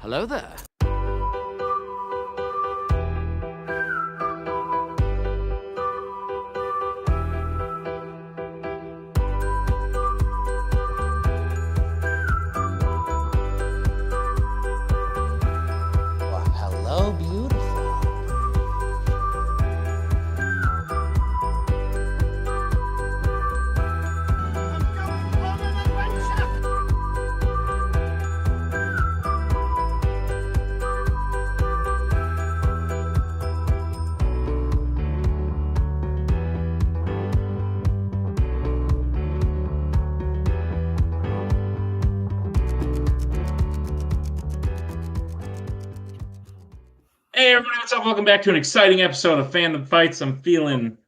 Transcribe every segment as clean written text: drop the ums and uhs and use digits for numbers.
Hello there. Well, hello, beautiful. Hey everybody, what's up? Welcome back to an exciting episode of Fandom Fights. I'm feeling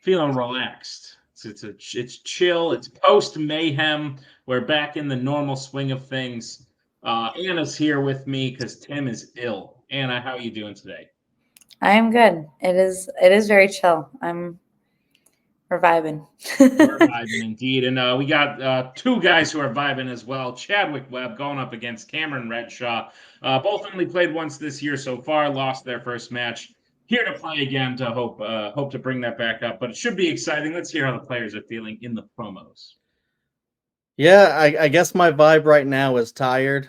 relaxed. It's chill. It's post mayhem. We're back in the normal swing of things. Anna's here with me because Tim is ill. Anna, how are you doing today? I am good. It is very chill. We're vibing. We're vibing indeed, and we got two guys who are vibing as well. Chadwick Webb going up against Cameron Redshaw. Both only played once this year so far, lost their first match. Here to play again to hope to bring that back up, but it should be exciting. Let's hear how the players are feeling in the promos. Yeah, I guess my vibe right now is tired.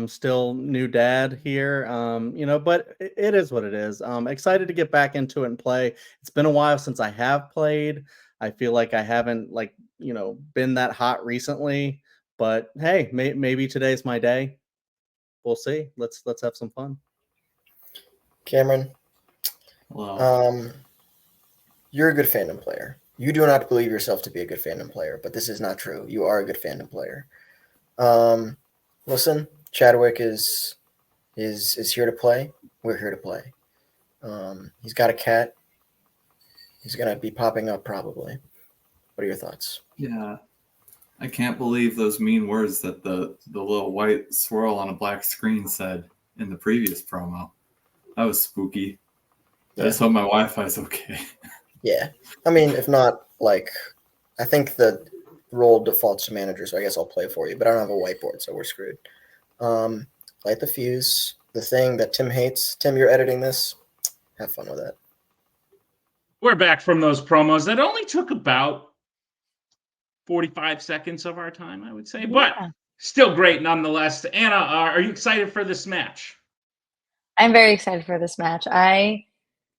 Still new dad here. But it is what it is. Excited to get back into it and play. It's been a while since I have played. I feel like I haven't been that hot recently. But hey, maybe today's my day. We'll see. Let's have some fun. Cameron, Hello. You're a good fandom player. You do not believe yourself to be a good fandom player, but this is not true. You are a good fandom player. Listen, Chadwick is here to play. We're here to play. He's got a cat. He's gonna be popping up probably. What are your thoughts? Yeah, I can't believe those mean words that the little white swirl on a black screen said in the previous promo. That was spooky. Yeah. I just hope my Wi-Fi is okay. Yeah. I mean, if not, I think the role defaults to manager, so I guess I'll play for you, but I don't have a whiteboard, so we're screwed. Light the fuse. The thing that Tim hates. Tim, you're editing this. Have fun with that. We're back from those promos that only took about 45 seconds of our time, I would say, but still great nonetheless. Anna, are you excited for this match? I'm very excited for this match. I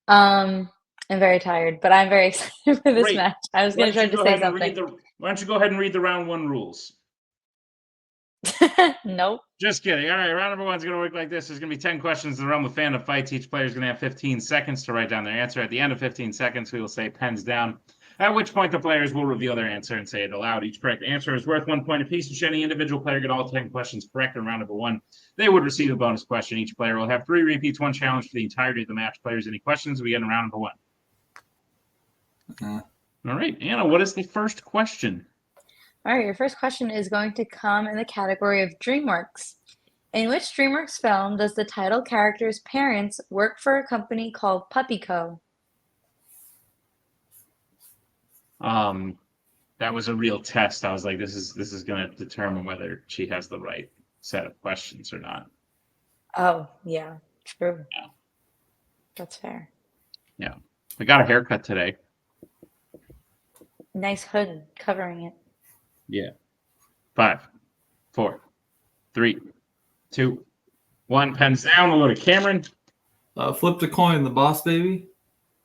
am very tired, but I'm very excited for this match. I was going to try to say something. Why don't you go ahead and read the round one rules? Nope. Just kidding. All right, round number one is going to work like this. There's going to be 10 questions in the realm of Fandom Fights. Each player is going to have 15 seconds to write down their answer. At the end of 15 seconds, we will say pens down, at which point the players will reveal their answer and say it aloud. Each correct answer is worth 1 point apiece. Should any individual player get all 10 questions correct in round number one, they would receive a bonus question. Each player will have 3 repeats, 1 challenge for the entirety of the match. Players, any questions? We get in round number one. All right, Anna, what is the first question? All right, your first question is going to come in the category of DreamWorks. In which DreamWorks film does the title character's parents work for a company called Puppy Co? That was a real test. I was like, this is going to determine whether she has the right set of questions or not. Oh, yeah, true. Yeah. That's fair. Yeah. I got a haircut today. Nice hood covering it. Yeah. 5, 4, 3, 2, 1. Pens down. We'll go to Cameron. Flip the coin, the boss baby.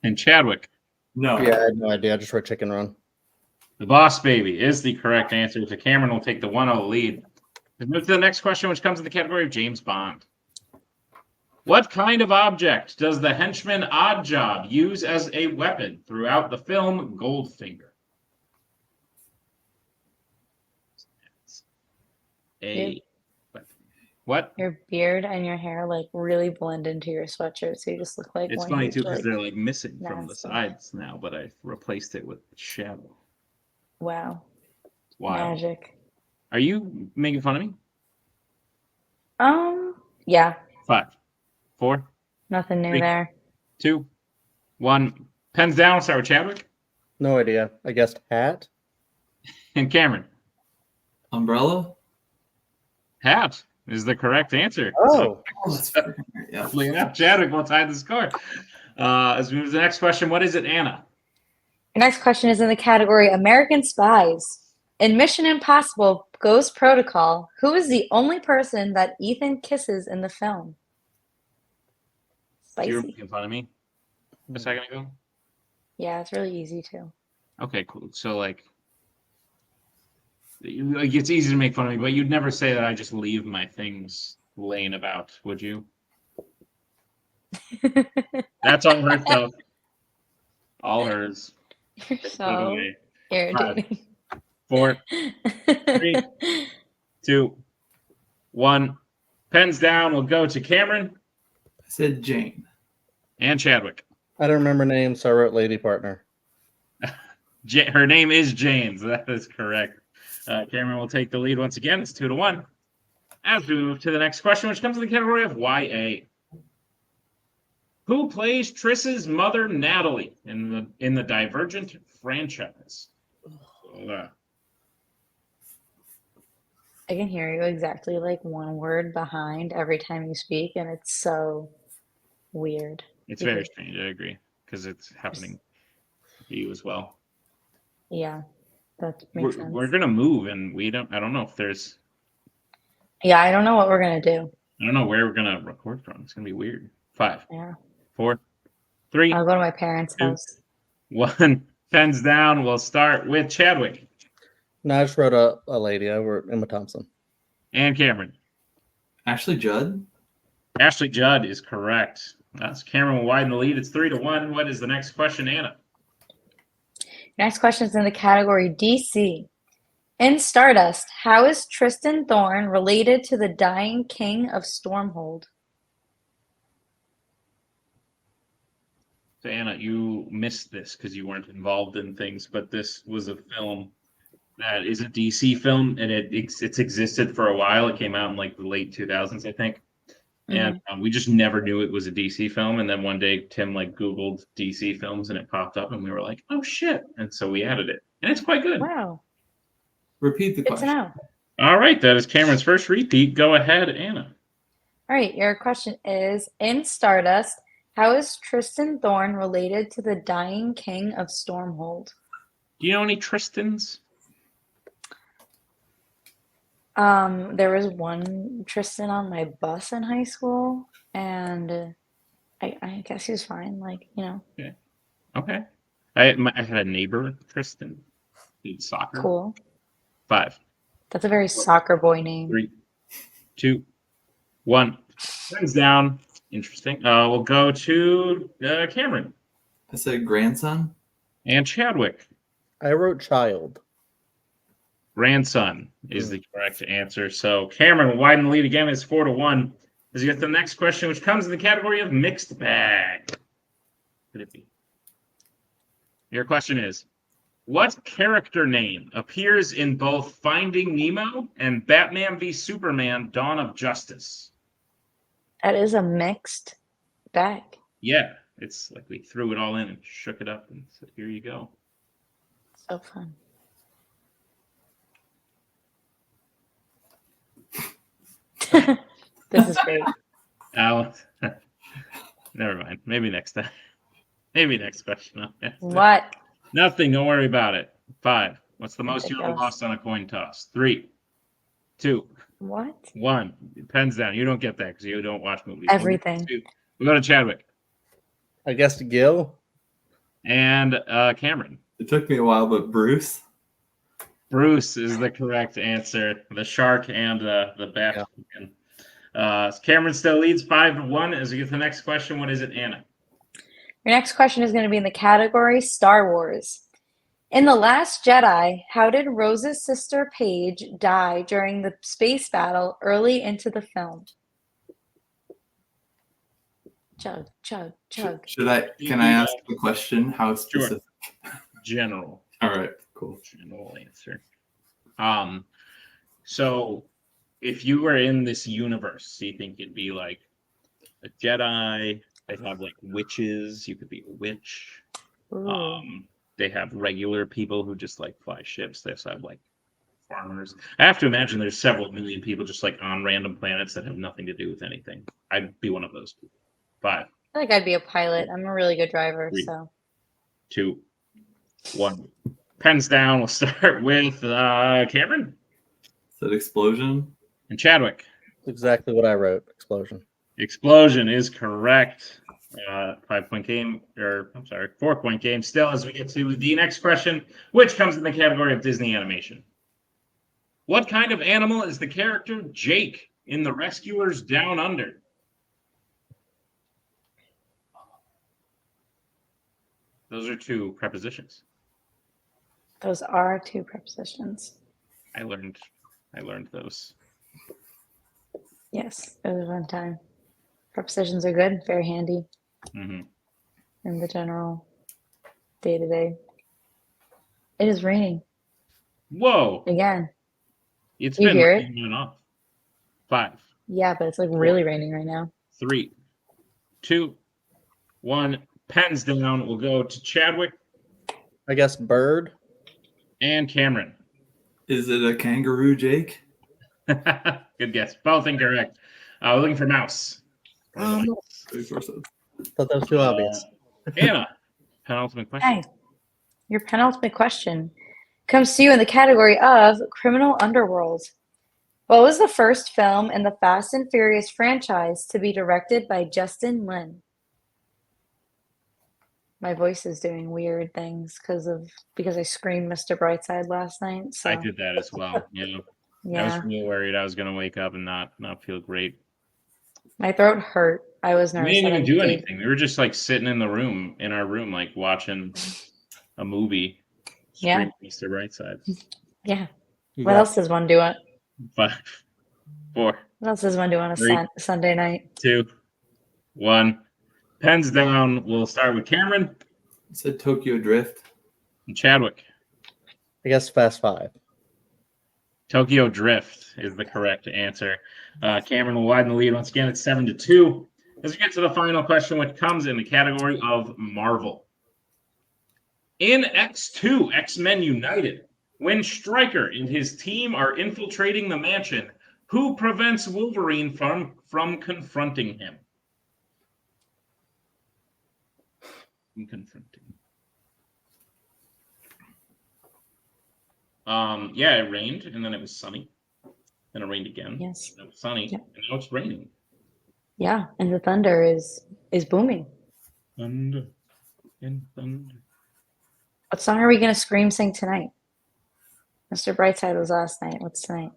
And Chadwick. No. Yeah, I had no idea. I just wrote Chicken Run. The boss baby is the correct answer. So Cameron will take the 1-0 lead. Let's move to the next question, which comes in the category of James Bond. What kind of object does the henchman Oddjob use as a weapon throughout the film Goldfinger? What? Your beard and your hair really blend into your sweatshirt, so you just look like it's one funny huge, too because they're missing from the nasty. sides now, but I replaced it with shadow. Wow. Wow. Magic. Are you making fun of me? Yeah. 5, 4, Nothing new 3, there. 2, 1. Pens down. Start with Chadwick. No idea. I guessed hat. And Cameron. Umbrella? Hat is the correct answer. Oh, Oh, that's freaking great. Yeah. Look at that. Chadwick will tie the score. As we move to the next question, what is it, Anna? Your next question is in the category American Spies. In Mission Impossible Ghost Protocol, who is the only person that Ethan kisses in the film? You were Spicy. making fun of me a second ago? Yeah, it's really easy too. Okay, cool. So, like, it's easy to make fun of me, but you'd never say that I just leave my things laying about, would you? That's all her stuff. All hers. You're Put it so away. irritating. 4, 3, 2, 1. Pens down. We'll go to Cameron I said Jane. and Chadwick. I don't remember names, so I wrote lady partner. Her name is James. That is correct. Cameron will take the lead once again. It's 2-1. As we move to the next question, which comes in the category of YA. Who plays Triss's mother, Natalie, in the Divergent franchise? I can hear you exactly like one word behind every time you speak, and it's so weird. It's very strange. I agree, because it's happening to you as well. Yeah, that makes sense. We're gonna move, and I don't know if there's. Yeah, I don't know what we're gonna do. I don't know where we're gonna record from. It's gonna be weird. 5, Yeah, 4, 3, I'll go to my parents' 2, house. 1. Pens down. We'll start with Chadwick No, I just wrote a lady. I wrote Emma Thompson. and Cameron. Ashley Judd. Ashley Judd is correct. That's Cameron will widen the lead. It's 3-1. What is the next question, Anna? Next question is in the category DC. In Stardust, how is Tristan Thorne related to the dying king of Stormhold? So Anna, you missed this because you weren't involved in things, but this was a film that is a DC film, and it's existed for a while. It came out in like the late 2000s, I think. And we just never knew it was a DC film. And then one day Tim like Googled DC films and it popped up and we were like, oh shit. And so we added it. And it's quite good. Wow, Repeat the good to question. know. All right. That is Cameron's first repeat. Go ahead, Anna. All right, your question is, in Stardust, how is Tristan Thorne related to the dying king of Stormhold? Do you know any Tristans? There was one Tristan on my bus in high school, and I guess he was fine, like, you know. Okay. I had a neighbor, Tristan. He did soccer. Cool. 5, That's a very soccer boy name. 3, 2, 1. Hands down. Interesting. We'll go to Cameron I said grandson. and Chadwick. I wrote child. Grandson is the correct answer. So Cameron will widen the lead again. It's 4-1. As you get to the next question, which comes in the category of mixed bag. Could it be? Your question is, what character name appears in both Finding Nemo and Batman v Superman: Dawn of Justice? That is a mixed bag. Yeah, it's like we threw it all in and shook it up and said, here you go. So fun. This is great. Never mind. Maybe next time. Maybe next question. What? Nothing. Don't worry about it. 5. What's the most you ever Ridiculous. lost on a coin toss? 3, 2, What? 1. Pens down. You don't get that because you don't watch movies. Everything. We'll go to Chadwick I guessed Gil. and Cameron. It took me a while, but Bruce. Bruce is the correct answer. The shark and the bat. Cameron still leads 5-1. As we get to the next question, what is it, Anna? Your next question is going to be in the category Star Wars. In The Last Jedi, how did Rose's sister Paige die during the space battle early into the film? Chug, chug, chug. Can I ask the question? How specific? General. All right, cool. General answer. So if you were in this universe, do you think it'd be like a Jedi? They have like witches. You could be a witch. Ooh. They have regular people who just like fly ships. They also have like farmers. I have to imagine there's several million people just like on random planets that have nothing to do with anything. I'd be one of those people. 5, I feel like I'd be a pilot. I'm a really good driver, 3, so 2, 1. Pens down. We'll start with Cameron Said explosion. and Chadwick. Exactly what I wrote. Explosion. Explosion is correct. 5-point game, or I'm sorry, 4-point game. Still, as we get to the next question, which comes in the category of Disney animation. What kind of animal is the character Jake in The Rescuers Down Under? Those are 2 prepositions. those are 2 prepositions. I learned those. Yes, it was a fun time. Prepositions are good, very handy Hmm. in the general day-to-day. It is raining Whoa! again. It's You been hear it? raining on and off. 5, Yeah, but it's like really raining right now. 3, 2, 1. Pens down. We'll go to Chadwick I guess bird. and Cameron. Is it a kangaroo, Jake? Good guess. Both incorrect. We're looking for mouse. Resources. Thought that was too obvious. Anna, penultimate question. Hey, your penultimate question comes to you in the category of Criminal Underworld. What was the first film in the Fast and Furious franchise to be directed by Justin Lin? My voice is doing weird things because I screamed Mr. Brightside last night. So I did that as well. Yeah. I was yeah, real worried I was going to wake up and not feel great. my throat hurt. I was We nervous. didn't that even I do gave- anything. We were just like sitting in our room, like watching a movie. Yeah. Screaming Mr. Brightside. Yeah. You What got- else does one do? 5, 4, What else does one do on a 3. Sunday night? 2, 1. Pens down. We'll start with Cameron Said Tokyo Drift. and Chadwick. I guess Fast 5. Tokyo Drift is the correct answer. Cameron will widen the lead once again. It's 7-2. As we get to the final question, which comes in the category of Marvel. In X2, X-Men United, when Stryker and his team are infiltrating the mansion, who prevents Wolverine from confronting him? Yeah, it rained, and then it was sunny. Then it rained again. Yes. Then it was sunny, Yep. and now it's raining. Yeah, and the thunder is booming. Thunder and thunder. What song are we gonna scream sing tonight? Mr. Brightside was last night. What's tonight?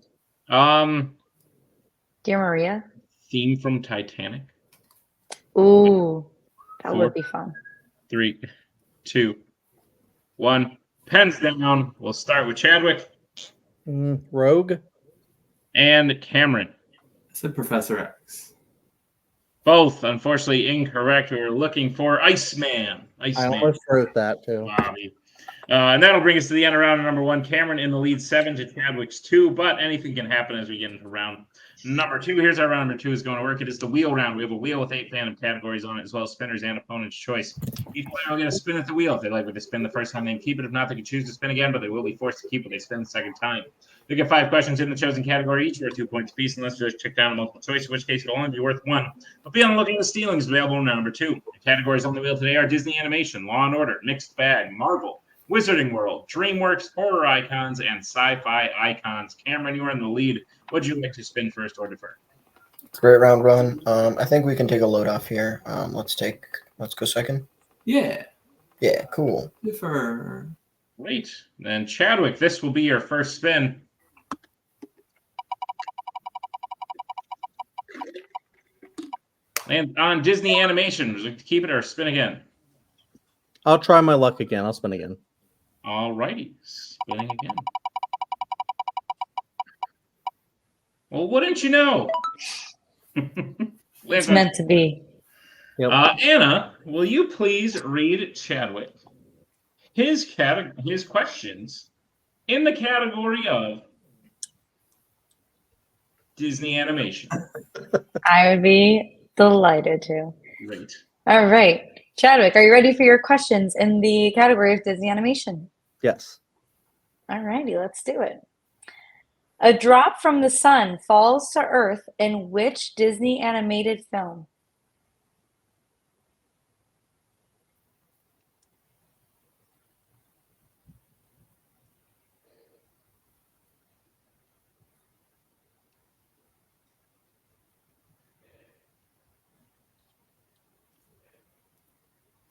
Dear Maria? Theme from Titanic. Ooh, that 4, would be fun. 3, 2, 1. Pens down. We'll start with Chadwick Rogue. and Cameron. Said Professor X. Both, unfortunately, incorrect. We were looking for Iceman. I Iceman. almost wrote that too. Bobby. And that'll bring us to the end of round number 1. Cameron in the lead 7 to Chadwick's 2, but anything can happen as we get into round number 2. Here's how round number 2 is going to work. It is the wheel round. We have a wheel with 8 fandom categories on it, as well as spinners and opponent's choice. Each player will get a spin at the wheel. If they like what they spin the first time, they can keep it. If not, they can choose to spin again, but they will be forced to keep what they spin the second time. They get 5 questions in the chosen category, each worth 2 points apiece, unless you just check down a multiple choice, in which case it'll only be worth 1. But be on the lookout for stealings available in round number 2. The categories on the wheel today are Disney Animation, Law and Order, Mixed Bag, Marvel, Wizarding World, DreamWorks, Horror Icons, and Sci-Fi Icons. Cameron, you are in the lead. Would you like to spin first or defer? Great round one. I think we can take a load off here. Let's go second. Yeah. Yeah, cool. Differ. Great. Then Chadwick, this will be your first spin. And on Disney Animation, would you like to keep it or spin again? I'll try my luck again. I'll spin again. All righty, spinning again. Well, wouldn't you know? It's meant to be. Yep. Anna, will you please read Chadwick his questions in the category of Disney Animation? I would be delighted to. Great. All right. Chadwick, are you ready for your questions in the category of Disney Animation? Yes. All righty, let's do it. A drop from the sun falls to Earth in which Disney animated film?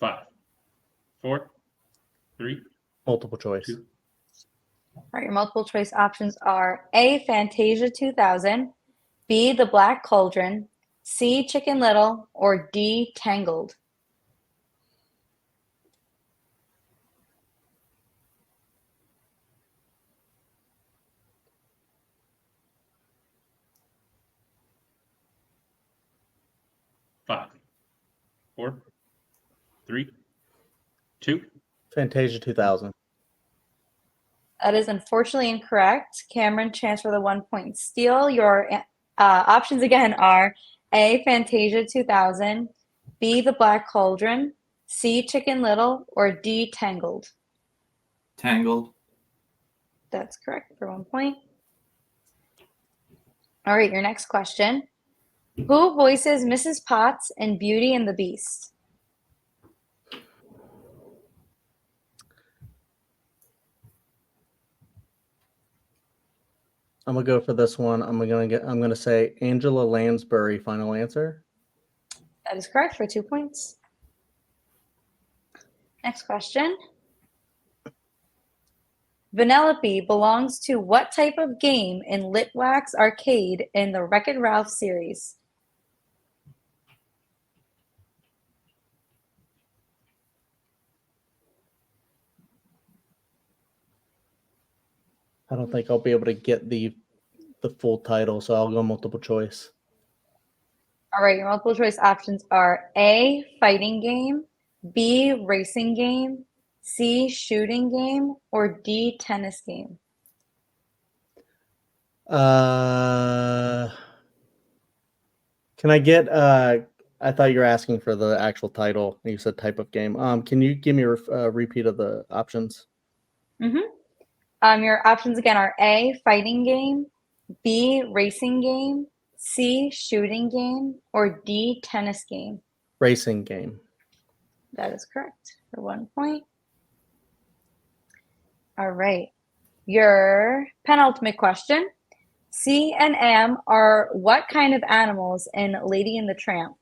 Five, four, three, Multiple choice. two. All right, your multiple choice options are A, Fantasia 2000, B, The Black Cauldron, C, Chicken Little, or D, Tangled. Five, four, three, two. Fantasia 2000. That is unfortunately incorrect. Cameron, chance for the 1 point steal. Your options again are A, Fantasia 2000, B, The Black Cauldron, C, Chicken Little, or D, Tangled. Tangled. That's correct for 1 point. All right, your next question. Who voices Mrs. Potts in Beauty and the Beast? I'm gonna go for this one. I'm gonna say Angela Lansbury. Final answer. That is correct for 2 points. Next question. Vanellope belongs to what type of game in Litwack's arcade in the Wreck-It Ralph series? I don't think I'll be able to get the full title, so I'll go multiple choice. All right, your multiple choice options are A, fighting game, B, racing game, C, shooting game, or D, tennis game. Can I get I thought you were asking for the actual title. You said type of game. Can you give me a repeat of the options? Your options again are A, fighting game, B, racing game, C, shooting game, or D, tennis game. Racing game. That is correct for 1 point. All right. Your penultimate question. C and M are what kind of animals in Lady and the Tramp?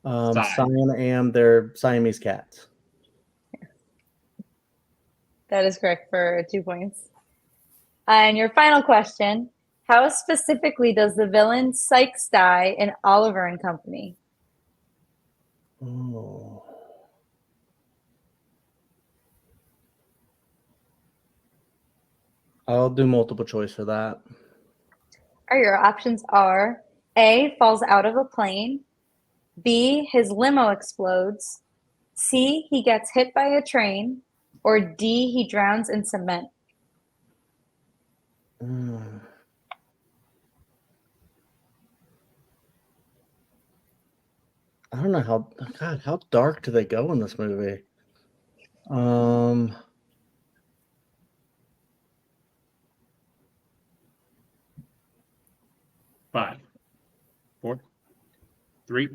Cyan and they're Siamese cats. That is correct for 2 points. And your final question. How specifically does the villain Sykes die in Oliver and Company? Oh. I'll do multiple choice for that. All right, your options are A, falls out of a plane, B, his limo explodes, C, he gets hit by a train, or D, he drowns in cement. I don't know how dark do they go in this movie? Five, four, three,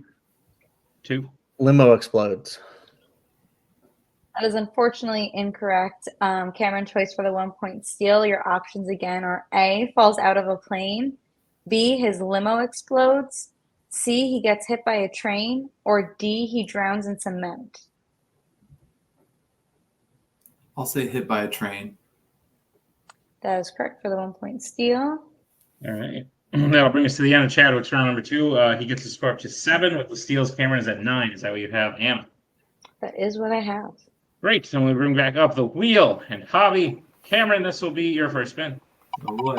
two. Limo explodes. That is unfortunately incorrect. Cameron, choice for the 1 point steal. Your options again are A, falls out of a plane, B, his limo explodes, C, he gets hit by a train, or D, he drowns in cement. I'll say hit by a train. That is correct for the 1 point steal. All right. That'll bring us to the end of Chadwick's round number 2. He gets to score up to 7 with the steals. Cameron is at 9. Is that what you have, Anna? That is what I have. Great. So we bring back up the wheel and Hobby. Cameron, this will be your first spin. Oh boy.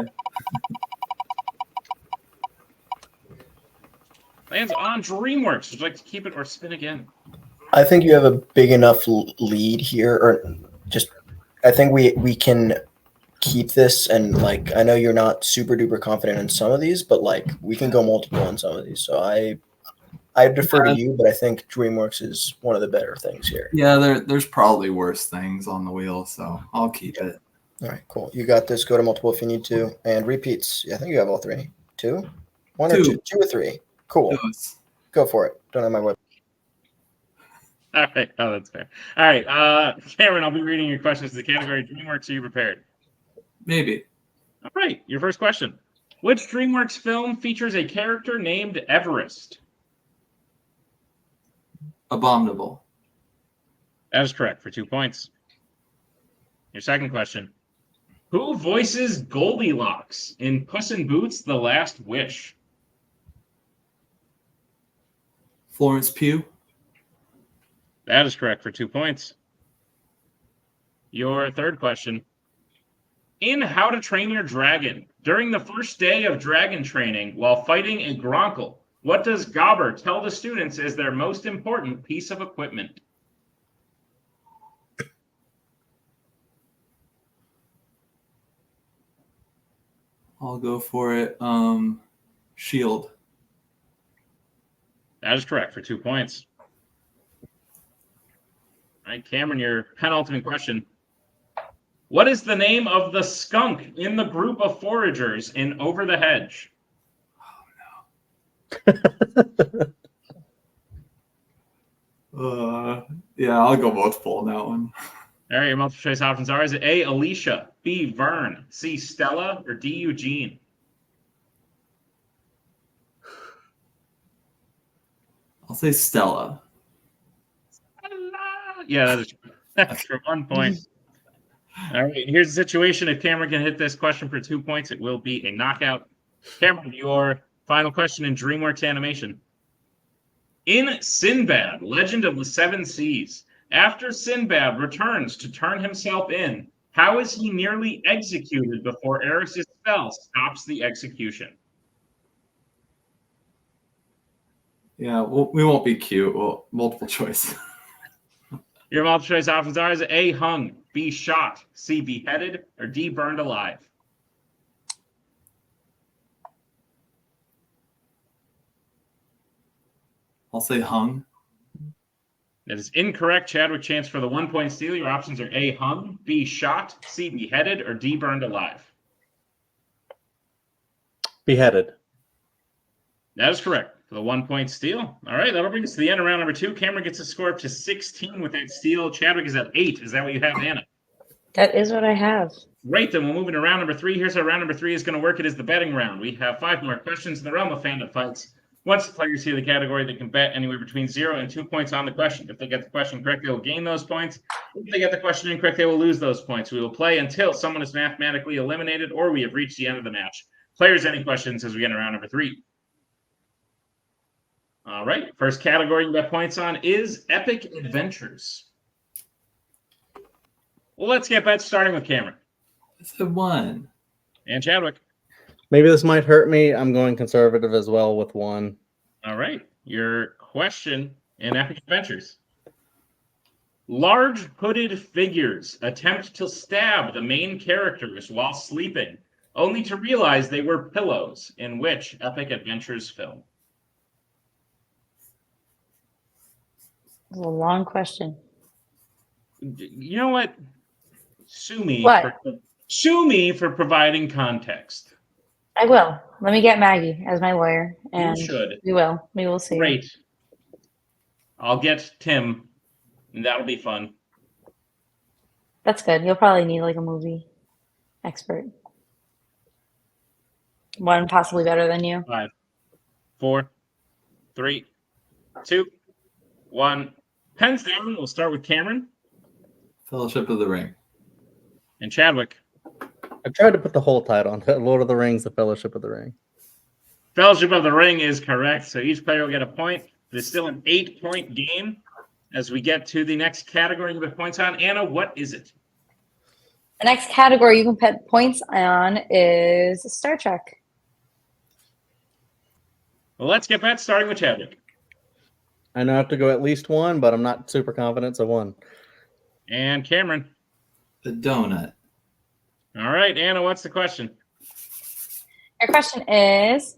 Lands on DreamWorks. Would you like to keep it or spin again? I think you have a big enough lead here, or just I think we can keep this, and like I know you're not super duper confident in some of these, but like we can go multiple on some of these. So I defer to you, but I think DreamWorks is one of the better things here. Yeah, there's probably worse things on the wheel, so I'll keep it. All right, cool. You got this. Go to multiple if you need to. And repeats. Yeah, I think you have all three. Two? One or Two. two? Two or three. Cool. Yes. Go for it. Don't have my web. All right. Oh, that's fair. All right. Cameron, I'll be reading your questions to the category DreamWorks. Are you prepared? Maybe. All right. Your first question. Which DreamWorks film features a character named Everest? Abominable. That is correct for 2 points. Your second question. Who voices Goldilocks in Puss in Boots: The Last Wish? Florence Pugh. That is correct for 2 points. Your third question. In How to Train Your Dragon, during the first day of dragon training while fighting a Gronkle, what does Gobber tell the students is their most important piece of equipment? I'll go for it. Shield. That is correct for 2 points. All right, Cameron, your penultimate question. What is the name of the skunk in the group of foragers in Over the Hedge? Yeah, I'll go multiple on that one. All right, your multiple choice options are: is it A, Alicia, B, Vern, C, Stella, or D, Eugene? I'll say Stella. Yeah, that is that's for 1 point. All right, here's the situation. If Cameron can hit this question for 2 points, it will be a knockout. Cameron, your final question in DreamWorks Animation. In Sinbad, Legend of the Seven Seas, after Sinbad returns to turn himself in, how is he nearly executed before Eris's spell stops the execution? Yeah, we won't be cute. Well, multiple choice. Your multiple choice options are: is it A, hung, B, shot, C, beheaded, or D, burned alive? I'll say hung. That is incorrect. Chadwick, chance for the 1 point steal. Your options are A, hung, B, shot, C, beheaded, or D, burned alive. Beheaded. That is correct for the 1 point steal. All right, that'll bring us to the end of round number 2. Cameron gets a score up to 16 with that steal. Chadwick is at 8. Is that what you have, Anna? That is what I have. Great, then we'll move into round number 3. Here's how round number 3 is going to work. It is the betting round. We have 5 more questions in the realm of Fandom fights. Once the players see the category, they can bet anywhere between 0 and 2 points on the question. If they get the question correct, they will gain those points. If they get the question incorrect, they will lose those points. We will play until someone is mathematically eliminated or we have reached the end of the match. Players, any questions as we get into round number 3? All right, first category you bet points on is Epic Adventures. Well, let's get bets starting with Cameron. I said 1. And Chadwick. Maybe this might hurt me. I'm going conservative as well with 1. All right, your question in Epic Adventures. Large hooded figures attempt to stab the main characters while sleeping, only to realize they were pillows in which Epic Adventures film? It's a long question. You know what? Sue me. What? Sue me for providing context. I will. Let me get Maggie as my lawyer, and You should. we will. We will see. Great. I'll get Tim, and that'll be fun. That's good. You'll probably need like a movie expert. One possibly better than you. 5, 4, 3, 2, 1. Pens down. We'll start with Cameron Fellowship of the Ring. and Chadwick. I tried to put the whole title on Lord of the Rings, The Fellowship of the Ring. Fellowship of the Ring is correct, so each player will get a point. There's still an 8-point game as we get to the next category you put points on. Anna, what is it? The next category you can put points on is Star Trek. Well, let's get back starting with Chadwick. I know I have to go at least 1, but I'm not super confident, so 1. And Cameron. The donut. All right, Anna, what's the question? Your question is,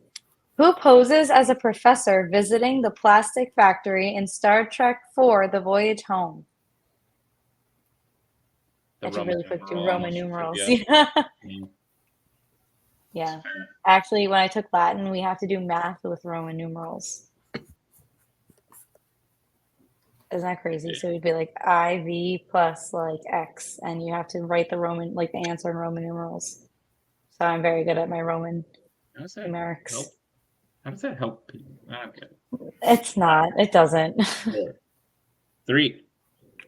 who poses as a professor visiting the plastic factory in Star Trek IV: The Voyage Home? The I should really quick do numeral Roman almost numerals. trivia. Yeah. Yeah. Actually, when I took Latin, we have to do math with Roman numerals. Isn't that crazy? Yeah. So it'd be like IV plus like X, and you have to write the Roman, like the answer in Roman numerals. So I'm very good at my Roman How does that numerics. help? How does that help people? Okay. It's not. It doesn't. 3,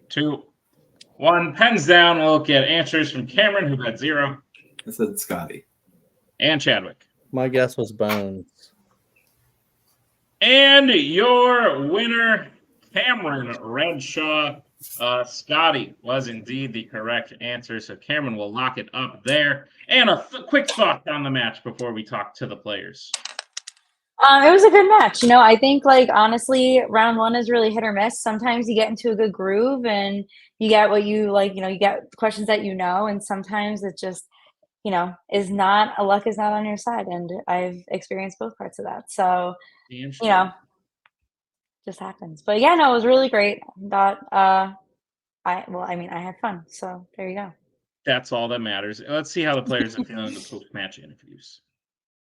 2, 1. Pens down. We'll get answers from Cameron, who got 0, I said Scotty. and Chadwick. My guess was Bones. And your winner, Cameron Redshaw. Scotty was indeed the correct answer. So Cameron will lock it up there. And a quick thought on the match before we talk to the players. It was a good match. You know, I think like honestly, round one is really hit or miss. Sometimes you get into a good groove and you get what you like, you know, you get questions that you know, and sometimes it just, you know, luck is not on your side. And I've experienced both parts of that. So, you know, just happens. But yeah, no, it was really great. Thought I had fun. So there you go. That's all that matters. Let's see how the players are feeling in the post-match interviews.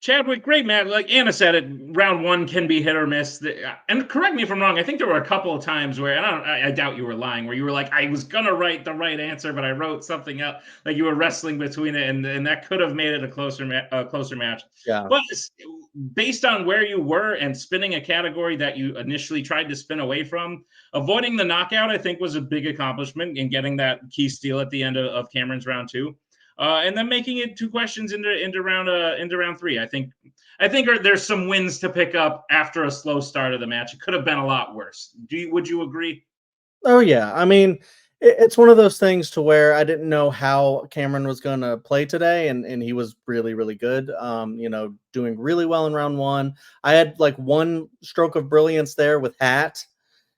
Chadwick, great match. Like Anna said, round one can be hit or miss. And correct me if I'm wrong. I think there were a couple of times where, and I doubt you were lying, where you were like, I was gonna write the right answer, but I wrote something else. Like you were wrestling between it, and that could have made it a closer match. Yeah. But based on where you were and spinning a category that you initially tried to spin away from, avoiding the knockout, I think, was a big accomplishment in getting that key steal at the end of Cameron's round two. And then making it 2 questions into round 3. I think there's some wins to pick up after a slow start of the match. It could have been a lot worse. Would you agree? Oh yeah. I mean, it's one of those things to where I didn't know how Cameron was going to play today, and he was really, really good. You know, doing really well in round 1. I had like one stroke of brilliance there with Hat,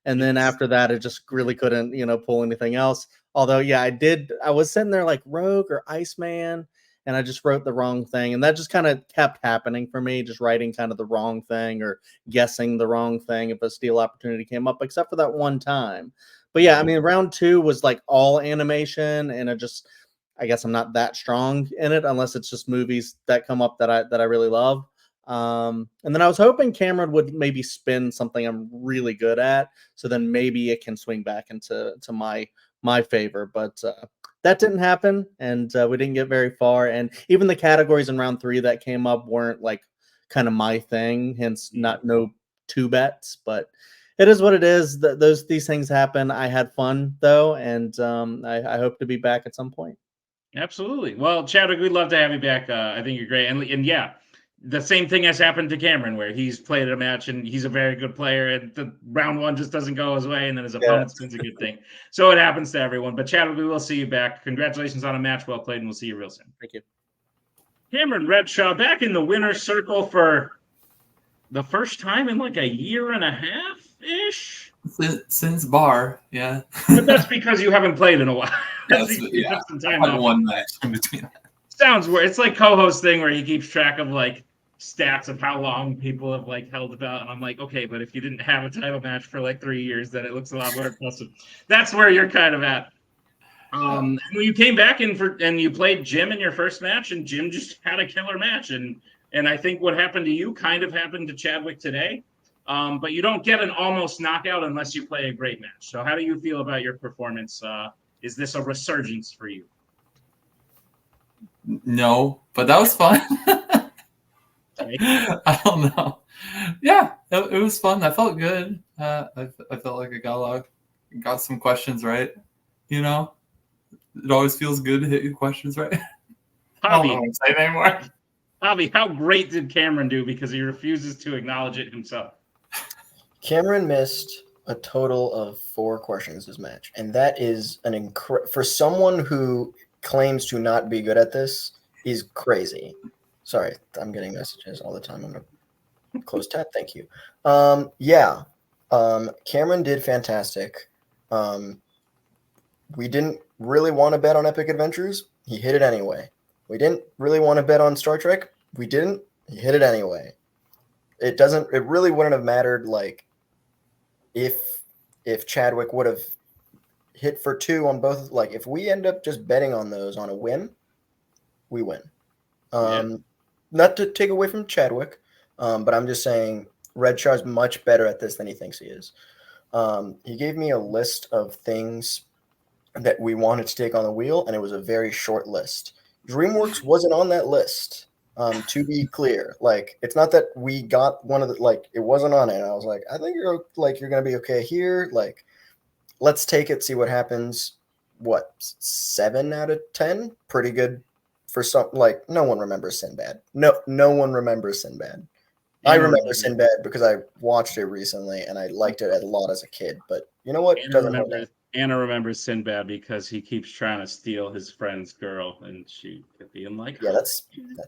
and then after that, it just really couldn't, you know, pull anything else. Although, yeah, I was sitting there like Rogue or Iceman, and I just wrote the wrong thing. And that just kind of kept happening for me, just writing kind of the wrong thing or guessing the wrong thing if a steal opportunity came up, except for that one time. But yeah, I mean, round 2 was like all animation, and I guess I'm not that strong in it unless it's just movies that come up that I really love. And then I was hoping Cameron would maybe spin something I'm really good at, so then maybe it can swing back into my favor. But that didn't happen, and we didn't get very far. And even the categories in round 3 that came up weren't like kind of my thing, hence no 2 bets. But it is what it is. These things happen. I had fun though, and I hope to be back at some point. Absolutely. Well, Chadwick, we'd love to have you back. I think you're great. And yeah, the same thing has happened to Cameron, where he's played a match and he's a very good player, and the round 1 just doesn't go his way, and then his opponent spins a good thing. So it happens to everyone. But Chadwick, we will see you back. Congratulations on a match well played, and we'll see you real soon. Thank you. Cameron Redshaw back in the winner's circle for the first time in like a year and a half-ish. Since bar, yeah. But that's because you haven't played in a while. Yeah, I had one match in between that. Sounds weird. It's like Koho's thing where he keeps track of like stats of how long people have like held the belt, and I'm like, okay, but if you didn't have a title match for like 3 years, then it looks a lot more impressive. That's where you're kind of at. When you came back and you played Jim in your first match, and Jim just had a killer match, and I think what happened to you kind of happened to Chadwick today. But you don't get an almost knockout unless you play a great match. So how do you feel about your performance? Is this a resurgence for you? No, but that was fun. I don't know. Yeah, it was fun. I felt good. I felt like I got some questions right. You know, it always feels good to hit your questions right. I don't know what to say anymore. Javi, how great did Cameron do, because he refuses to acknowledge it himself? Cameron missed a total of 4 questions this match, and that is for someone who claims to not be good at this is crazy. Sorry, I'm getting messages all the time. I'm gonna close tab. Thank you. Cameron did fantastic. We didn't really want to bet on Epic Adventures. He hit it anyway. We didn't really want to bet on Star Trek. We didn't. He hit it anyway. It really wouldn't have mattered like if Chadwick would have hit for 2 on both. Like if we end up just betting on those on a win, we win. Not to take away from Chadwick, but I'm just saying Redshaw is much better at this than he thinks he is. He gave me a list of things that we wanted to take on the wheel, and it was a very short list. DreamWorks wasn't on that list. To be clear, like it's not that we got one of the like it wasn't on it. And I was like, I think you're gonna be okay here. Like, let's take it, see what happens. What 7 out of 10? Pretty good for some. Like no one remembers Sinbad. No one remembers Sinbad. I remember Sinbad because I watched it recently and I liked it a lot as a kid. But you know what? Anna remembers Sinbad because he keeps trying to steal his friend's girl, and she could be in like. Yeah, that's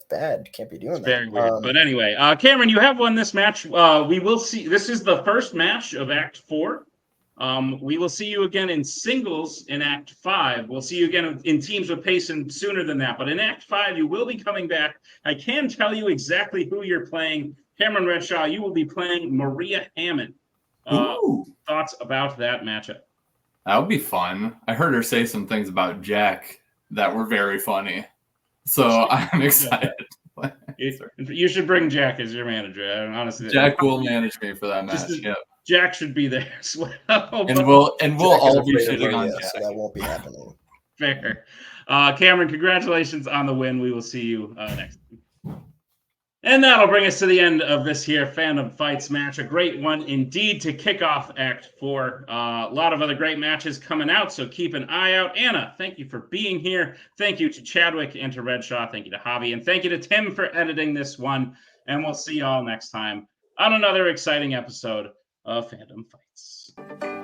bad. Can't be doing that. Very weird. But anyway, Cameron, you have won this match. We will see. This is the first match of Act 4. We will see you again in singles in Act 5. We'll see you again in teams with Payson sooner than that. But in Act 5, you will be coming back. I can tell you exactly who you're playing. Cameron Redshaw, you will be playing Maria Hammond. Thoughts about that matchup? That would be fun. I heard her say some things about Jack that were very funny. So I'm excited. You should bring Jack as your manager. Honestly, Jack will manage me for that match. Yeah, Jack should be there as well. And we'll all be shitting on Jack. So that won't be happening. Fair. Cameron, congratulations on the win. We will see you next week. And that'll bring us to the end of this here Fandom Fights match. A great one indeed to kick off Act 4. A lot of other great matches coming out, so keep an eye out. Anna, thank you for being here. Thank you to Chadwick and to Redshaw. Thank you to Javi. And thank you to Tim for editing this one. And we'll see you all next time on another exciting episode of Fandom Fights.